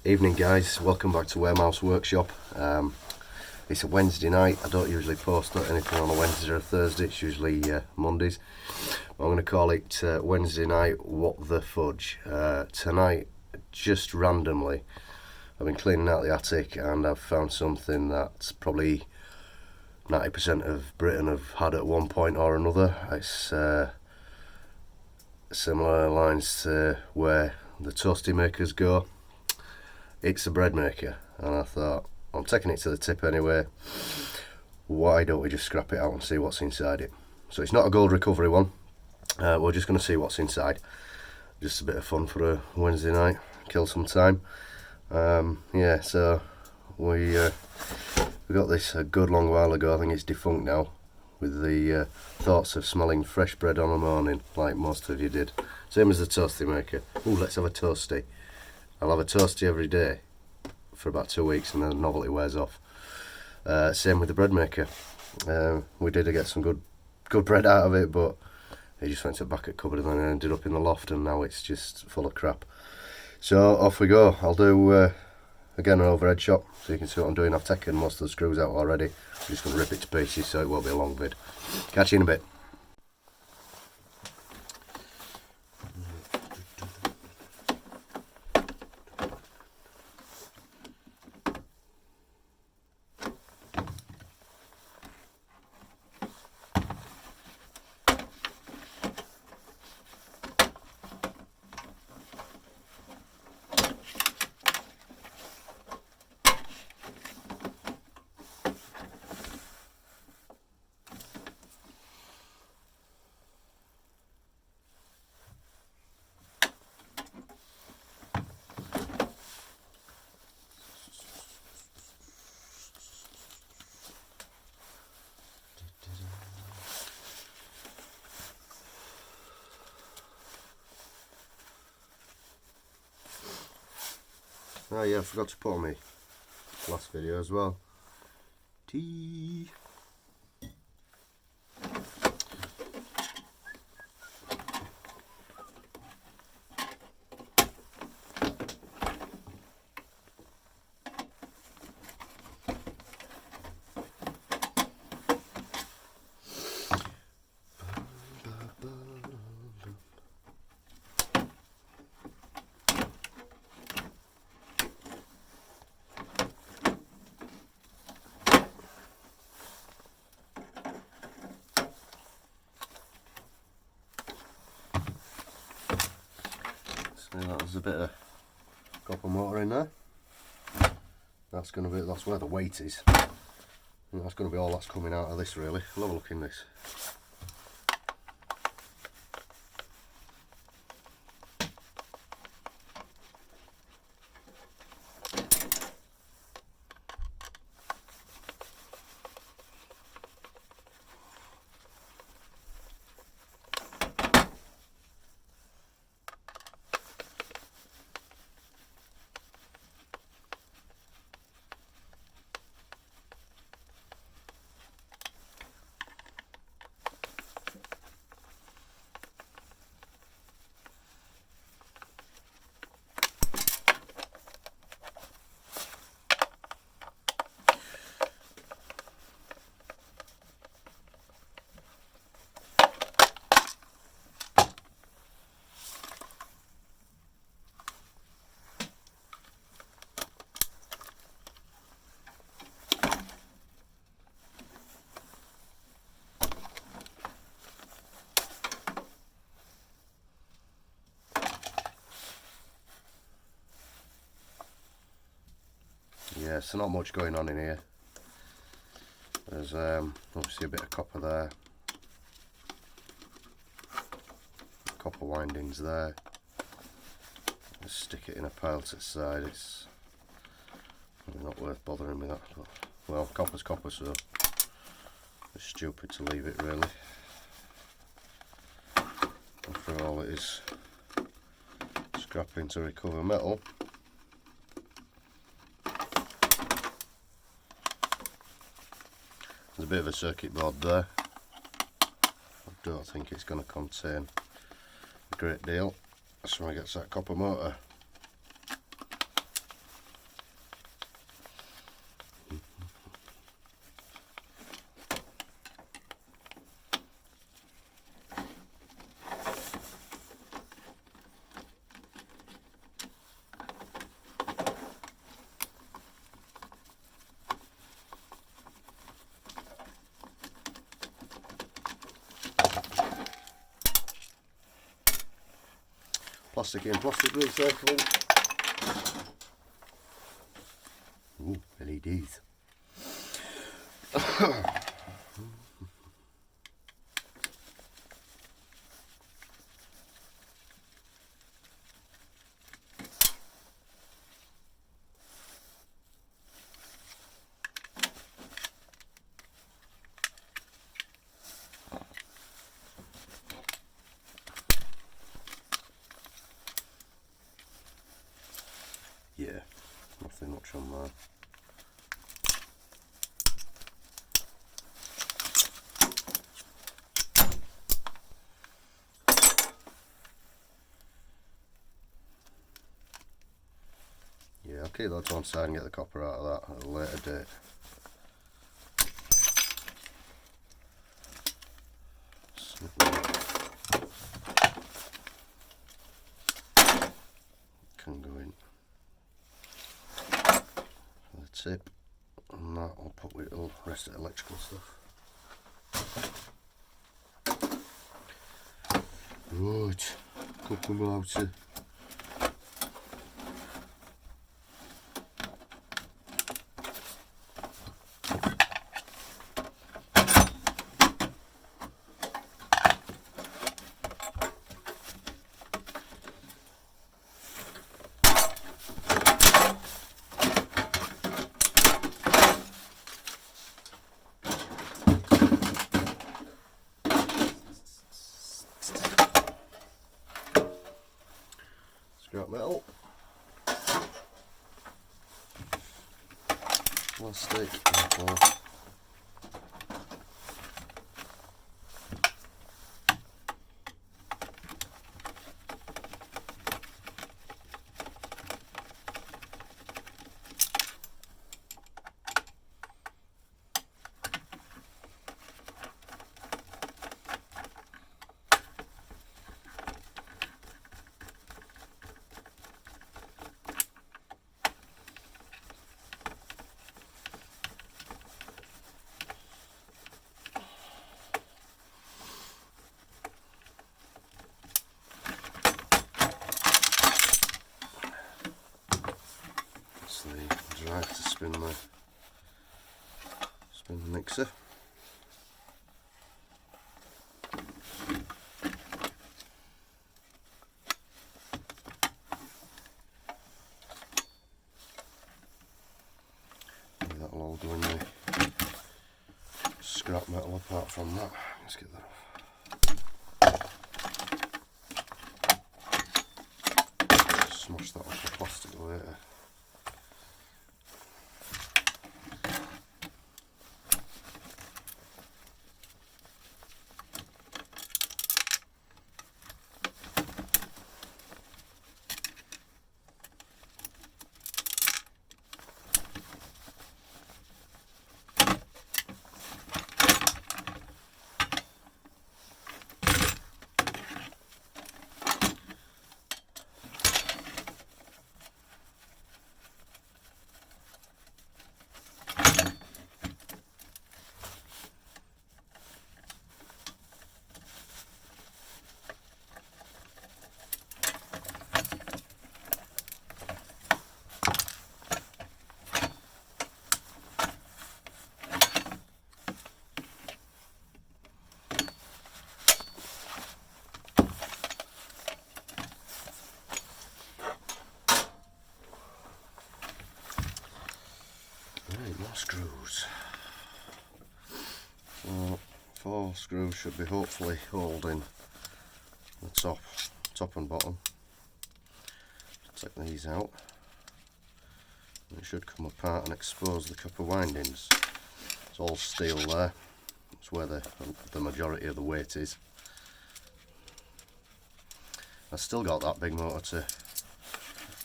Evening guys, welcome back to Weremouse Workshop. It's a Wednesday night. I don't usually post anything on a Wednesday or a Thursday, it's usually Mondays. I'm going to call it Wednesday night what the fudge. Tonight, just randomly, I've been cleaning out the attic and I've found something that's probably 90% of Britain have had at one point or another. It's similar lines to where the toasty makers go. It's a bread maker, and I thought, I'm taking it to the tip anyway, why don't we just scrap it out and see what's inside it. So it's not a gold recovery one, we're just going to see what's inside. Just a bit of fun for a Wednesday night, kill some time. Yeah, so we got this a good long while ago. I think it's defunct now, with the thoughts of smelling fresh bread on a morning, like most of you did. Same as the toasty maker. Ooh, let's have a toasty. I'll have a toasty every day for about 2 weeks and then the novelty wears off. Same with the bread maker. We did get some good bread out of it, but it just went to the back at cupboard and then it ended up in the loft, and now it's just full of crap. So off we go. I'll do again an overhead shot so you can see what I'm doing. I've taken most of the screws out already. I'm just going to rip it to pieces so it won't be a long vid. Catch you in a bit. Oh yeah, I forgot to put on my last video as well. Tea. So there's a bit of copper motor in there. That's where the weight is. And that's going to be all that's coming out of this really. Have a look in this. Yeah, so not much going on in here. There's obviously a bit of copper there, copper windings there. Just stick it in a pile to the side. It's probably not worth bothering with that, but well, copper's copper, so it's stupid to leave it really. After all, it is scrapping to recover metal. There's a bit of a circuit board there. I don't think it's going to contain a great deal. So I get that copper motor. plastic in, plastic recycling. Ooh, LEDs. Yeah, nothing much on there. Yeah, I'll keep that to one side and get the copper out of that at a later date. Can go in for the tip, and that I'll put with the rest of the electrical stuff. Right, couple out to scrap metal, plastic, and the drag to spin the mixer. That'll all go in the scrap metal apart from that. Let's get that off. Smash that off the plastic later. More screws. So 4 screws should be hopefully holding the top and bottom. Take these out. It should come apart and expose the copper windings. It's all steel there. That's where the majority of the weight is. I've still got that big motor to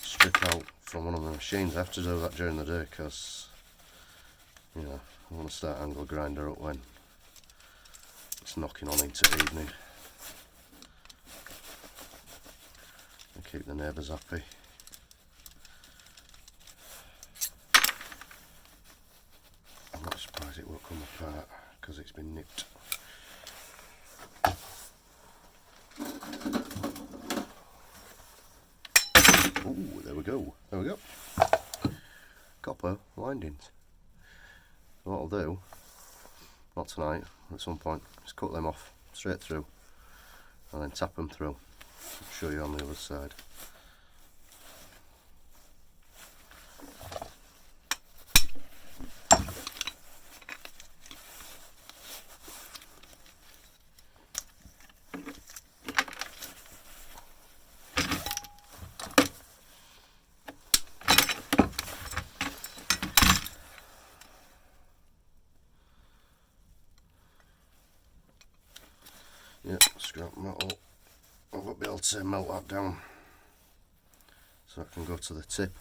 strip out from one of the machines. I have to do that during the day because, you know, I want to start angle grinder up when it's knocking on into evening and keep the neighbours happy. I'm not surprised it won't come apart because it's been nipped. we go. There we go. Copper windings. So what I'll do, not tonight, at some point, is cut them off straight through and then tap them through. I'll show you on the other side. Yeah, scrap metal. I won't be able to melt that down, so I can go to the tip.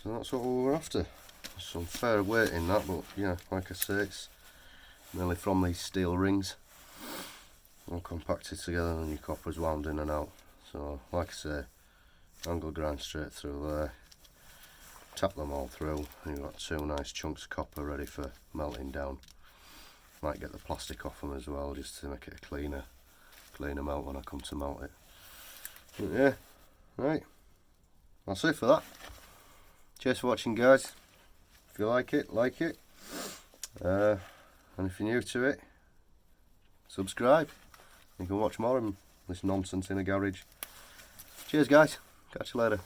So that's what we were after. Some fair weight in that, but yeah, like I say, it's mainly from these steel rings, all compacted together, and your copper's wound in and out. So like I say, angle grind straight through there, tap them all through, and you've got two nice chunks of copper ready for melting down. Might get the plastic off them as well, just to make it a cleaner melt when I come to melt it. But yeah, right, that's it for that. Cheers for watching, guys. If you like it, and if you're new to it, subscribe. You can watch more of this nonsense in a garage. Cheers, guys. Catch you later.